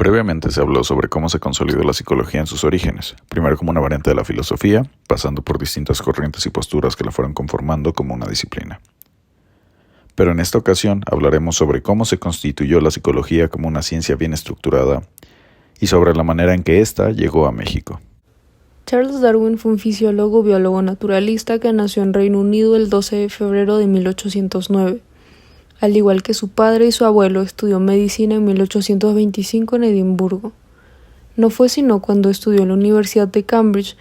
Previamente se habló sobre cómo se consolidó la psicología en sus orígenes, primero como una variante de la filosofía, pasando por distintas corrientes y posturas que la fueron conformando como una disciplina. Pero en esta ocasión hablaremos sobre cómo se constituyó la psicología como una ciencia bien estructurada y sobre la manera en que ésta llegó a México. Charles Darwin fue un fisiólogo biólogo naturalista que nació en Reino Unido el 12 de febrero de 1809. Al igual que su padre y su abuelo, estudió medicina en 1825 en Edimburgo. No fue sino cuando estudió en la Universidad de Cambridge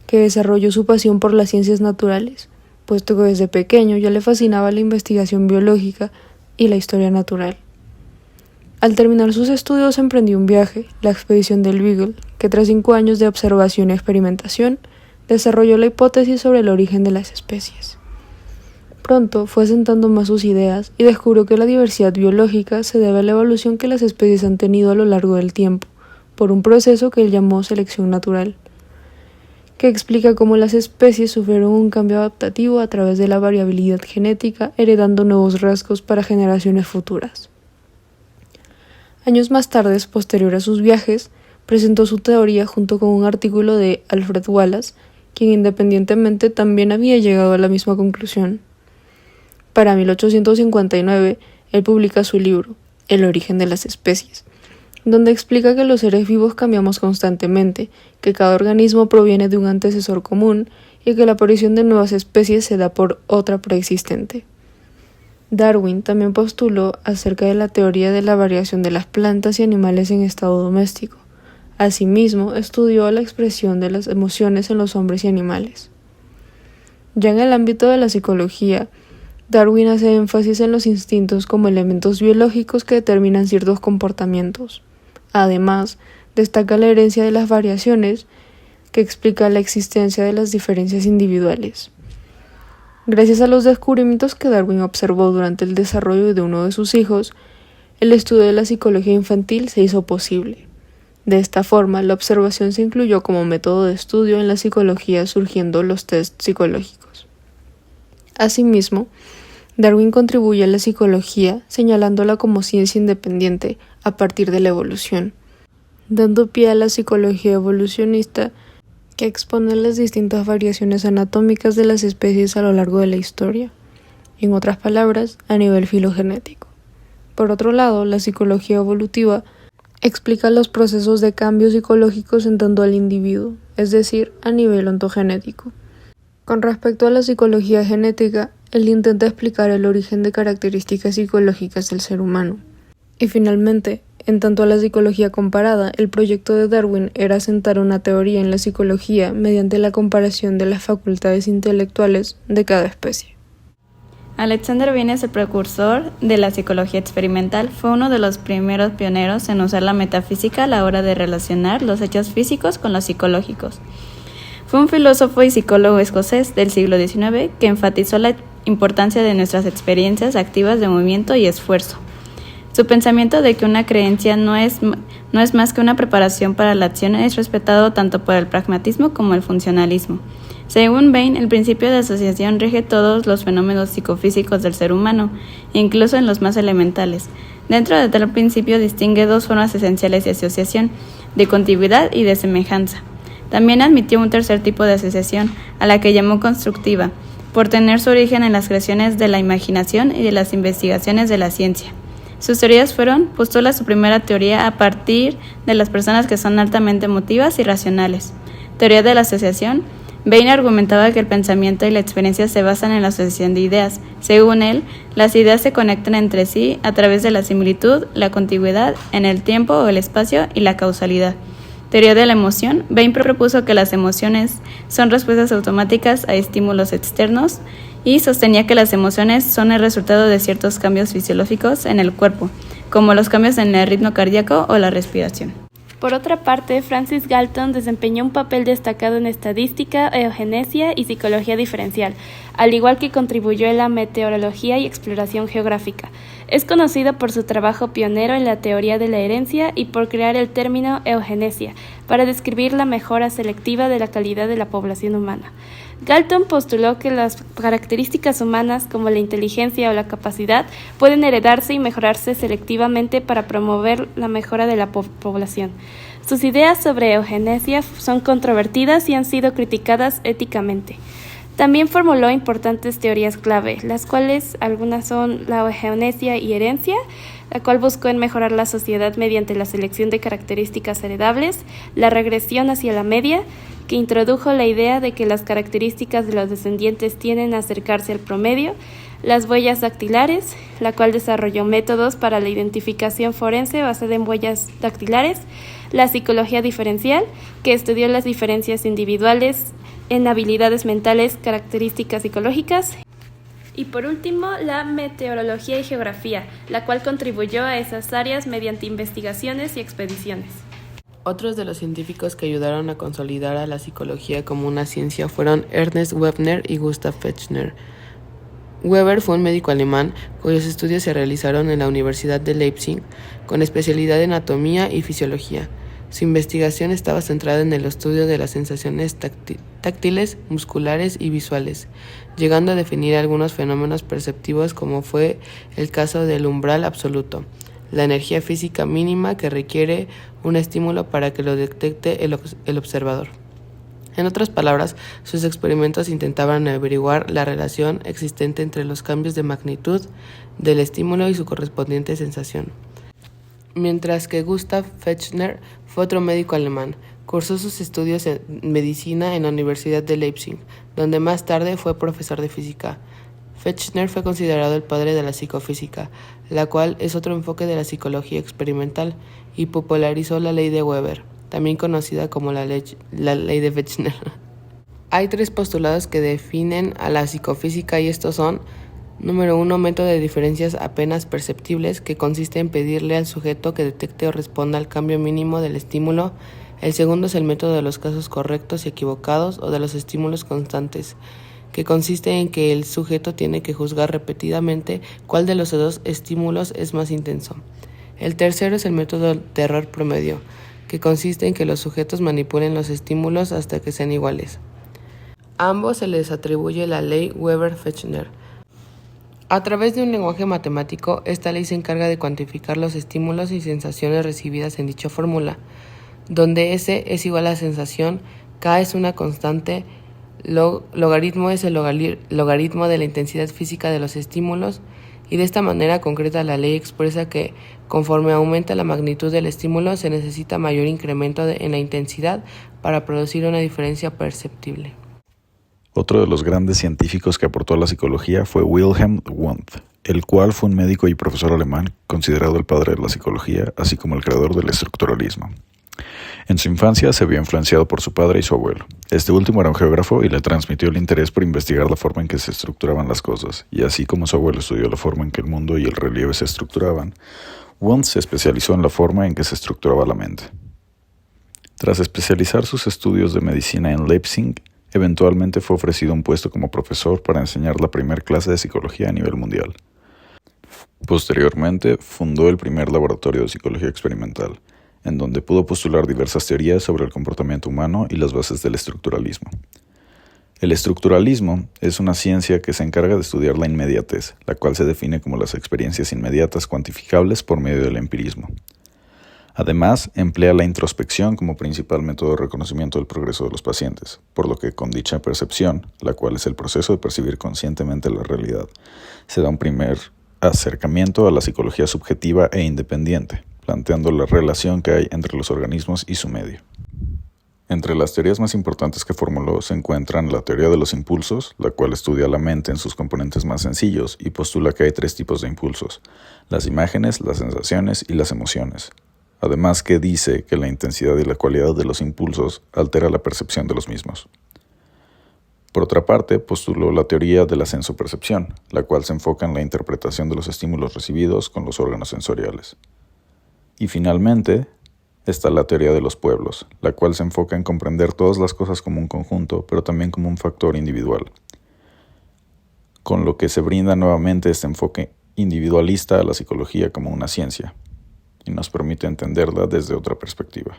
que desarrolló su pasión por las ciencias naturales, puesto que desde pequeño ya le fascinaba la investigación biológica y la historia natural. Al terminar sus estudios emprendió un viaje, la expedición del Beagle, que tras 5 años de observación y experimentación, desarrolló la hipótesis sobre el origen de las especies. Pronto fue asentando más sus ideas y descubrió que la diversidad biológica se debe a la evolución que las especies han tenido a lo largo del tiempo, por un proceso que él llamó selección natural, que explica cómo las especies sufrieron un cambio adaptativo a través de la variabilidad genética, heredando nuevos rasgos para generaciones futuras. Años más tarde, posterior a sus viajes, presentó su teoría junto con un artículo de Alfred Wallace, quien independientemente también había llegado a la misma conclusión. Para 1859, él publica su libro, El origen de las especies, donde explica que los seres vivos cambiamos constantemente, que cada organismo proviene de un antecesor común y que la aparición de nuevas especies se da por otra preexistente. Darwin también postuló acerca de la teoría de la variación de las plantas y animales en estado doméstico. Asimismo, estudió la expresión de las emociones en los hombres y animales. Ya en el ámbito de la psicología, Darwin hace énfasis en los instintos como elementos biológicos que determinan ciertos comportamientos. Además, destaca la herencia de las variaciones, que explica la existencia de las diferencias individuales. Gracias a los descubrimientos que Darwin observó durante el desarrollo de uno de sus hijos, el estudio de la psicología infantil se hizo posible. De esta forma, la observación se incluyó como método de estudio en la psicología, surgiendo los tests psicológicos. Asimismo, Darwin contribuye a la psicología, señalándola como ciencia independiente a partir de la evolución, dando pie a la psicología evolucionista, que expone las distintas variaciones anatómicas de las especies a lo largo de la historia, en otras palabras, a nivel filogenético. Por otro lado, la psicología evolutiva explica los procesos de cambio psicológicos en tanto al individuo, es decir, a nivel ontogenético. Con respecto a la psicología genética, él intenta explicar el origen de características psicológicas del ser humano. Y finalmente, en tanto a la psicología comparada, el proyecto de Darwin era asentar una teoría en la psicología mediante la comparación de las facultades intelectuales de cada especie. Alexander Vienes, el precursor de la psicología experimental, fue uno de los primeros pioneros en usar la metafísica a la hora de relacionar los hechos físicos con los psicológicos. Fue un filósofo y psicólogo escocés del siglo XIX que enfatizó la importancia de nuestras experiencias activas de movimiento y esfuerzo. Su pensamiento de que una creencia no es más que una preparación para la acción es respetado tanto por el pragmatismo como el funcionalismo. Según Bain, el principio de asociación rige todos los fenómenos psicofísicos del ser humano, incluso en los más elementales. Dentro de tal principio distingue 2 formas esenciales de asociación, de contiguidad y de semejanza. También admitió un tercer tipo de asociación, a la que llamó constructiva, por tener su origen en las creaciones de la imaginación y de las investigaciones de la ciencia. Sus teorías fueron: postula su primera teoría a partir de las personas que son altamente emotivas y racionales. Teoría de la asociación. Bain argumentaba que el pensamiento y la experiencia se basan en la asociación de ideas. Según él, las ideas se conectan entre sí a través de la similitud, la contiguidad en el tiempo o el espacio y la causalidad. Teoría de la emoción. Bain propuso que las emociones son respuestas automáticas a estímulos externos y sostenía que las emociones son el resultado de ciertos cambios fisiológicos en el cuerpo, como los cambios en el ritmo cardíaco o la respiración. Por otra parte, Francis Galton desempeñó un papel destacado en estadística, eugenesia y psicología diferencial, al igual que contribuyó en la meteorología y exploración geográfica. Es conocido por su trabajo pionero en la teoría de la herencia y por crear el término eugenesia, para describir la mejora selectiva de la calidad de la población humana. Galton postuló que las características humanas como la inteligencia o la capacidad pueden heredarse y mejorarse selectivamente para promover la mejora de la población. Sus ideas sobre eugenesia son controvertidas y han sido criticadas éticamente. También formuló importantes teorías clave, las cuales algunas son la eugenesia y herencia, la cual buscó en mejorar la sociedad mediante la selección de características heredables, la regresión hacia la media, que introdujo la idea de que las características de los descendientes tienden a acercarse al promedio, las huellas dactilares, la cual desarrolló métodos para la identificación forense basada en huellas dactilares, la psicología diferencial, que estudió las diferencias individuales en habilidades mentales, características psicológicas, y por último, la meteorología y geografía, la cual contribuyó a esas áreas mediante investigaciones y expediciones. Otros de los científicos que ayudaron a consolidar a la psicología como una ciencia fueron Ernest Webner y Gustav Fechner. Weber fue un médico alemán cuyos estudios se realizaron en la Universidad de Leipzig con especialidad en anatomía y fisiología. Su investigación estaba centrada en el estudio de las sensaciones táctiles, musculares y visuales, llegando a definir algunos fenómenos perceptivos como fue el caso del umbral absoluto, la energía física mínima que requiere un estímulo para que lo detecte el observador. En otras palabras, sus experimentos intentaban averiguar la relación existente entre los cambios de magnitud del estímulo y su correspondiente sensación. Mientras que Gustav Fechner fue otro médico alemán, cursó sus estudios en medicina en la Universidad de Leipzig, donde más tarde fue profesor de física. Fechner fue considerado el padre de la psicofísica, la cual es otro enfoque de la psicología experimental, y popularizó la ley de Weber, también conocida como la ley de Fechner. Hay 3 postulados que definen a la psicofísica y estos son: número 1, método de diferencias apenas perceptibles, que consiste en pedirle al sujeto que detecte o responda al cambio mínimo del estímulo. El segundo es el método de los casos correctos y equivocados o de los estímulos constantes, que consiste en que el sujeto tiene que juzgar repetidamente cuál de los 2 estímulos es más intenso. El tercero es el método de error promedio, que consiste en que los sujetos manipulen los estímulos hasta que sean iguales. A ambos se les atribuye la ley Weber-Fechner. A través de un lenguaje matemático, esta ley se encarga de cuantificar los estímulos y sensaciones recibidas en dicha fórmula, donde S es igual a sensación, K es una constante, logaritmo es el logaritmo de la intensidad física de los estímulos, y de esta manera concreta la ley expresa que, conforme aumenta la magnitud del estímulo, se necesita mayor incremento en la intensidad para producir una diferencia perceptible. Otro de los grandes científicos que aportó a la psicología fue Wilhelm Wundt, el cual fue un médico y profesor alemán considerado el padre de la psicología, así como el creador del estructuralismo. En su infancia se vio influenciado por su padre y su abuelo. Este último era un geógrafo y le transmitió el interés por investigar la forma en que se estructuraban las cosas, y así como su abuelo estudió la forma en que el mundo y el relieve se estructuraban, Wundt se especializó en la forma en que se estructuraba la mente. Tras especializar sus estudios de medicina en Leipzig, eventualmente fue ofrecido un puesto como profesor para enseñar la primera clase de psicología a nivel mundial. Posteriormente, fundó el primer laboratorio de psicología experimental, en donde pudo postular diversas teorías sobre el comportamiento humano y las bases del estructuralismo. El estructuralismo es una ciencia que se encarga de estudiar la inmediatez, la cual se define como las experiencias inmediatas cuantificables por medio del empirismo. Además, emplea la introspección como principal método de reconocimiento del progreso de los pacientes, por lo que con dicha percepción, la cual es el proceso de percibir conscientemente la realidad, se da un primer acercamiento a la psicología subjetiva e independiente, planteando la relación que hay entre los organismos y su medio. Entre las teorías más importantes que formuló se encuentran la teoría de los impulsos, la cual estudia la mente en sus componentes más sencillos y postula que hay 3 tipos de impulsos: las imágenes, las sensaciones y las emociones. Además que dice que la intensidad y la cualidad de los impulsos altera la percepción de los mismos. Por otra parte, postuló la teoría de la sensopercepción, la cual se enfoca en la interpretación de los estímulos recibidos con los órganos sensoriales. Y finalmente, está la teoría de los pueblos, la cual se enfoca en comprender todas las cosas como un conjunto, pero también como un factor individual, con lo que se brinda nuevamente este enfoque individualista a la psicología como una ciencia, y nos permite entenderla desde otra perspectiva.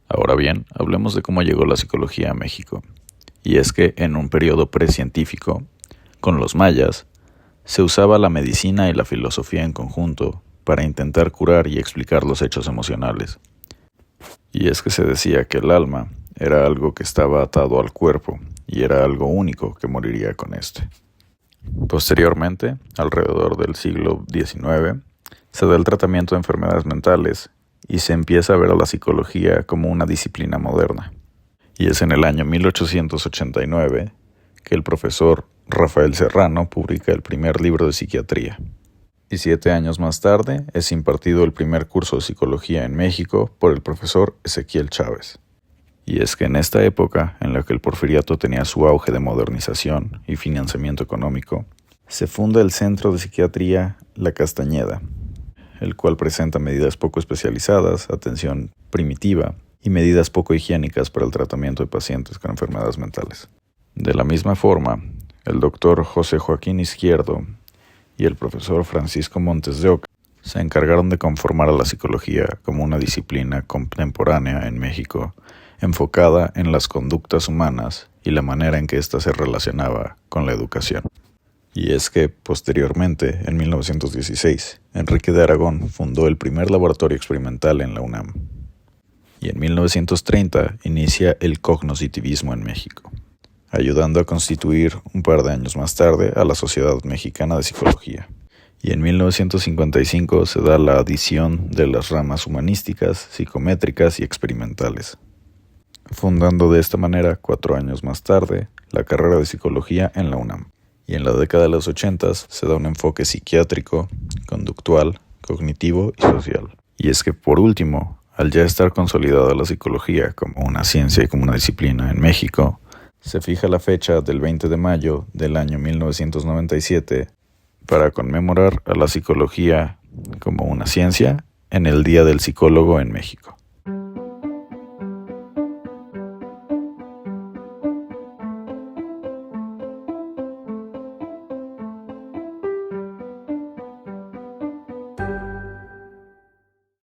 Ahora bien, hablemos de cómo llegó la psicología a México. Y es que en un periodo precientífico, con los mayas, se usaba la medicina y la filosofía en conjunto para intentar curar y explicar los hechos emocionales. Y es que se decía que el alma era algo que estaba atado al cuerpo y era algo único que moriría con este. Posteriormente, alrededor del siglo XIX, se da el tratamiento de enfermedades mentales y se empieza a ver a la psicología como una disciplina moderna. Y es en el año 1889 que el profesor Rafael Serrano publica el primer libro de psiquiatría. Y 7 años más tarde es impartido el primer curso de psicología en México por el profesor Ezequiel Chávez. Y es que en esta época, en la que el porfiriato tenía su auge de modernización y financiamiento económico, se funda el Centro de Psiquiatría La Castañeda, el cual presenta medidas poco especializadas, atención primitiva y medidas poco higiénicas para el tratamiento de pacientes con enfermedades mentales. De la misma forma, el doctor José Joaquín Izquierdo y el profesor Francisco Montes de Oca se encargaron de conformar a la psicología como una disciplina contemporánea en México, enfocada en las conductas humanas y la manera en que ésta se relacionaba con la educación. Y es que, posteriormente, en 1916, Enrique de Aragón fundó el primer laboratorio experimental en la UNAM. Y en 1930 inicia el cognoscitivismo en México, ayudando a constituir un par de años más tarde a la Sociedad Mexicana de Psicología. Y en 1955 se da la adición de las ramas humanísticas, psicométricas y experimentales, fundando de esta manera, 4 años más tarde, la carrera de psicología en la UNAM. Y en la década de los 80 se da un enfoque psiquiátrico, conductual, cognitivo y social. Y es que, por último, al ya estar consolidada la psicología como una ciencia y como una disciplina en México, se fija la fecha del 20 de mayo del año 1997 para conmemorar a la psicología como una ciencia en el Día del Psicólogo en México.